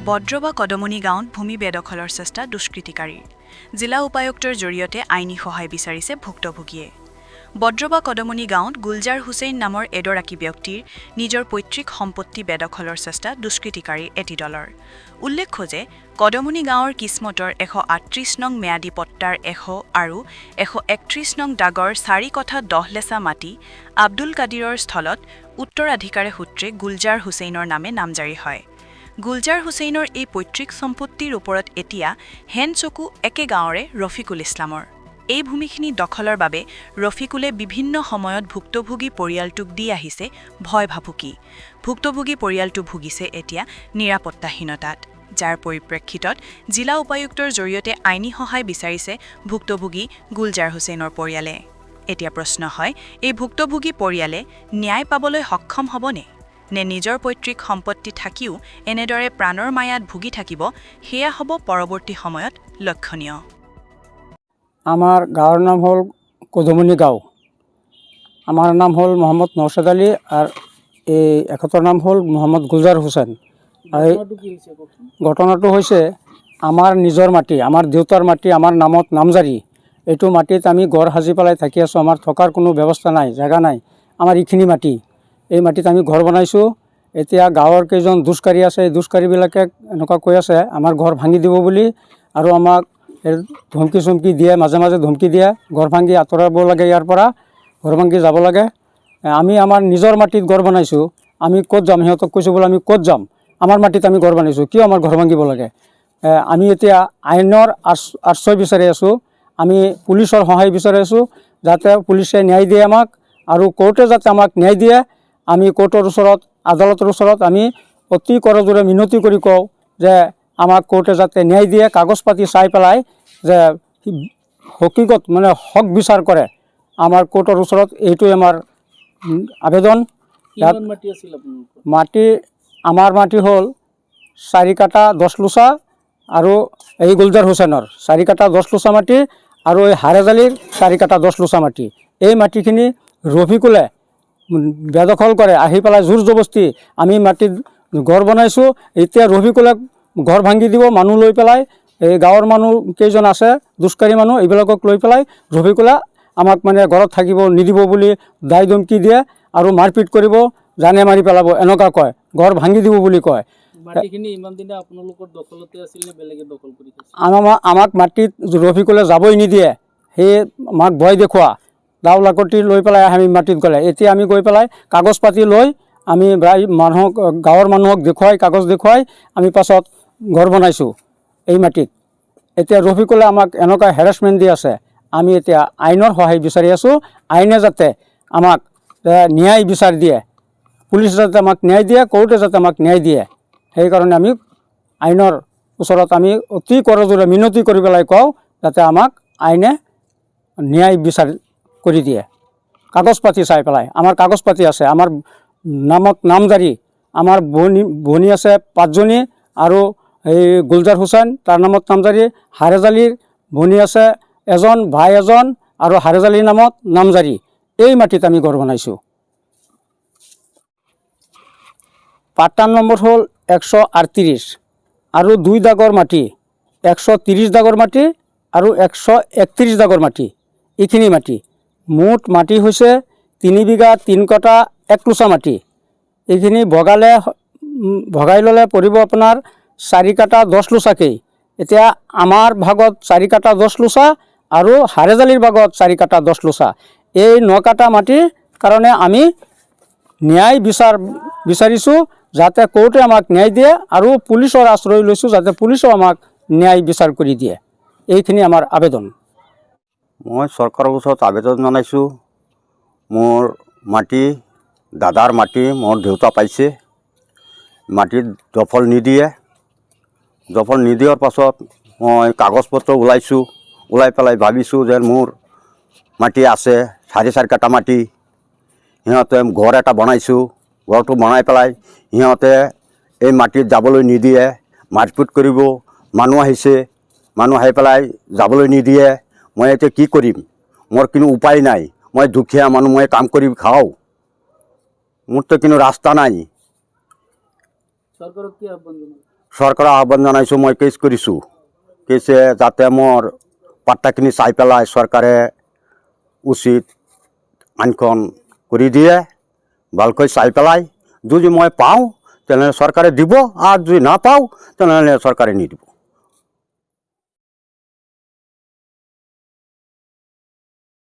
বদ্ৰ বা কদমনি গাঁৱত ভূমি বেদখলৰ চেষ্টা দুষ্কৃতিকাৰীৰ জিলা উপায়ুক্তৰ জৰিয়তে আইনী সহায় বিচাৰিছে ভুক্তভোগীয়ে বদ্ৰ বা কদমনি গাঁৱত গুলজাৰ হুছেইন নামৰ এগৰাকী ব্যক্তিৰ নিজৰ পৈতৃক সম্পত্তি বেদখলৰ চেষ্টা দুষ্কৃতিকাৰীৰ এটি দলৰ উল্লেখ্য যে কদমনি গাঁৱৰ কিসমতৰ 138 নং ম্যাদী পট্টাৰ 100 আৰু 131 নং দাগৰ 4 কঠা 10 লেচা মাটি আব্দুল কাদিৰৰ স্থলত উত্তৰাধিকাৰে সূত্ৰে গুলজাৰ হুছেইনৰ নামে নামজাৰি হয় গুলজাৰ হুছেইনৰ এই পৈতৃক সম্পত্তিৰ ওপৰত এতিয়া হেন চকু একে গাঁৱৰে ৰফিকুল ইছলামৰ এই ভূমিখিনি দখলৰ বাবে ৰফিকুলে বিভিন্ন সময়ত ভুক্তভোগী পৰিয়ালটোক দি আহিছে ভয় ভাবুকি ভুক্তভোগী পৰিয়ালটো ভুগিছে এতিয়া নিৰাপত্তাহীনতাত যাৰ পৰিপ্ৰেক্ষিতত জিলা উপায়ুক্তৰ জৰিয়তে আইনী সহায় বিচাৰিছে ভুক্তভোগী গুলজাৰ হুছেইনৰ পৰিয়ালে এতিয়া প্ৰশ্ন হয় এই ভুক্তভোগী পৰিয়ালে ন্যায় পাবলৈ সক্ষম হ'বনে নে নিজৰ পৈতৃক সম্পত্তি থাকিও এনেদৰে প্ৰাণৰ মায়াত ভুগি থাকিব হেয়া হ'ব পৰৱৰ্তী সময়ত লক্ষণীয় আমাৰ গাঁৱৰ নাম হল কদমনি গাঁও আমাৰ নাম হল মোহাম্মদ নওশাদ আলী আৰ এই এখেতৰ নাম হল মোহাম্মদ গুলজাৰ হুছেইন আৰ ঘটনাটো হৈছে আমাৰ নিজৰ মাটি আমাৰ দেউতাৰ মাটি আমাৰ নামত নামজাৰি এইটো মাটিত আমি ঘৰ সাজি পেলাই থাকি আছোঁ আমাৰ থকাৰ কোনো ব্যৱস্থা নাই জাগা নাই আমাৰ এইখিনি মাটি এই মাটিত আমি ঘৰ বনাইছোঁ এতিয়া গাঁৱৰ কেইজন দুষ্কাৰী আছে এই দুষ্কাৰীবিলাকে এনেকুৱা কৈ আছে আমাৰ ঘৰ ভাঙি দিব বুলি আৰু আমাক ধমকি চমকি দিয়ে মাজে মাজে ধমকি দিয়ে ঘৰ ভাঙি আঁতৰাব লাগে ইয়াৰ পৰা ঘৰ ভাঙি যাব লাগে আমি আমাৰ নিজৰ মাটিত ঘৰ বনাইছোঁ আমি ক'ত যাম সিহঁতক কৈছোঁ বোলে আমি ক'ত যাম আমাৰ মাটিত আমি ঘৰ বনাইছোঁ কিয় আমাৰ ঘৰ ভাঙিব লাগে আমি এতিয়া আইনৰ আশ্ৰয় বিচাৰি আছোঁ আমি পুলিচৰ সহায় বিচাৰি আছোঁ যাতে পুলিচে ন্যায় দিয়ে আমাক আৰু কোৰ্টে যাতে আমাক ন্যায় দিয়ে আমি কোৰ্টৰ ওচৰত আদালতৰ ওচৰত আমি অতি কৰজোৰে মিনতি কৰি কওঁ যে আমাক কোৰ্টে যাতে ন্যায় দিয়ে কাগজ পাতি চাই পেলাই যে হকিকত মানে হক বিচাৰ কৰে আমাৰ কোৰ্টৰ ওচৰত এইটোৱে আমাৰ আবেদন মাটি আমাৰ মাটি হ'ল 4 কাঠা 10 লোচা আৰু এই গুলজাৰ হুছেইনৰ 4 কাঠা 10 লোচা মাটি আৰু এই হাৰেজালিৰ 4 কাঠা 10 লোচা মাটি এই মাটিখিনি ৰফিকুলে বেদখল কৰে আহি পেলাই জোৰ জবস্তি আমি মাটিত ঘৰ বনাইছোঁ এতিয়া ৰফিকুলে ঘৰ ভাঙি দিব মানুহ লৈ পেলাই এই গাঁৱৰ মানুহ কেইজন আছে দুষ্কাৰী মানুহ এইবিলাকক লৈ পেলাই ৰফিকুলে আমাক মানে ঘৰত থাকিব নিদিব বুলি দাই ধমকি দিয়ে আৰু মাৰপিট কৰিব জানে মাৰি পেলাব এনেকুৱা কয় ঘৰ ভাঙি দিব বুলি কয় মাটিখিনি ইমান দিনে আপোনালোকৰ দখলতে আছিল নে বেলেগে দখল কৰি আছে আমাক মাটিত ৰফিকুলে যাবই নিদিয়ে সেই আমাক ভয় দেখুওৱা দাও লাকতি লৈ পেলাই আমি মাটিত গ'লে এতিয়া আমি গৈ পেলাই কাগজ পাতি লৈ আমি মানুহক গাঁৱৰ মানুহক দেখুৱাই কাগজ দেখুৱাই আমি পাছত ঘৰ বনাইছোঁ এই মাটিত এতিয়া ৰফিকুলে আমাক এনেকুৱা হেৰাছমেণ্ট দি আছে আমি এতিয়া আইনৰ সহায় বিচাৰি আছোঁ আইনে যাতে আমাক ন্যায় বিচাৰ দিয়ে পুলিচ যাতে আমাক ন্যায় দিয়ে কোৰ্টে যাতে আমাক ন্যায় দিয়ে সেইকাৰণে আমি আইনৰ ওচৰত আমি অতি কৰজোৰে মিনতি কৰি পেলাই কওঁ যাতে আমাক আইনে ন্যায় বিচাৰ কৰি দিয়ে কাগজ পাতি চাই পেলাই আমাৰ কাগজ পাতি আছে আমাৰ নামত নামজাৰি আমাৰ ভনী আছে 5 জনী আৰু এই গুলজাৰ হুছেইন তাৰ নামত নামজাৰি হাৰেজালিৰ ভনী আছে এজন ভাই এজন আৰু হাৰেজালিৰ নামত নামজাৰি এই মাটিত আমি ঘৰ বনাইছোঁ পাট্টা নম্বৰ হ'ল 138 আৰু 2 দাগৰ মাটি 130 দাগৰ মাটি আৰু 131 দাগৰ মাটি এইখিনি মাটি মুঠ মাটি হৈছে 3 বিঘা 3 কঠা 1 লোচা মাটি এইখিনি ভগাই ল'লে পৰিব আপোনাৰ 4 কাঠা 10 লোচাকেই এতিয়া আমাৰ ভাগত 4 কাঠা 10 লোচা আৰু হাৰেজালিৰ ভাগত 4 কাঠা 10 লোচা এই 9 কাঠা মাটিৰ কাৰণে আমি ন্যায় বিচাৰিছোঁ যাতে কোৰ্টে আমাক ন্যায় দিয়ে আৰু পুলিচৰ আশ্ৰয় লৈছোঁ যাতে পুলিচেও আমাক ন্যায় বিচাৰ কৰি দিয়ে এইখিনি আমাৰ আবেদন মই চৰকাৰৰ ওচৰত আবেদন জনাইছোঁ মোৰ মাটি দাদাৰ মাটি মোৰ দেউতা পাইছে মাটিত দখল নিদিয়াৰ পাছত মই কাগজ পত্ৰ ওলাই পেলাই ভাবিছোঁ যে মোৰ মাটি আছে 4.5 কাঠা মাটি সিহঁতে ঘৰ এটা বনাইছোঁ ঘৰটো বনাই পেলাই সিহঁতে এই মাটিত যাবলৈ নিদিয়ে মাৰপিট কৰিব মানুহ আহিছে মানুহ আহি পেলাই যাবলৈ নিদিয়ে মই এতিয়া কি কৰিম মোৰ কোনো উপায় নাই মই দুখীয়া মানুহ মই কাম কৰি খাওঁ মোৰ তো কোনো ৰাস্তা নাই সৰকাৰক কি আহ্বান জানাবেন? চৰকাৰক আহ্বান জনাইছোঁ, মই কেছ কৰিছোঁ। কেছে যাতে মোৰ পাট্টাখিনি চাই পেলাই চৰকাৰে উচিত আইনখন কৰি দিয়ে, ভালকৈ চাই পেলাই। যদি মই পাওঁ তেনেহ'লে চৰকাৰে দিব, আৰু যদি নাপাওঁ তেনেহ'লে চৰকাৰে নিদিব।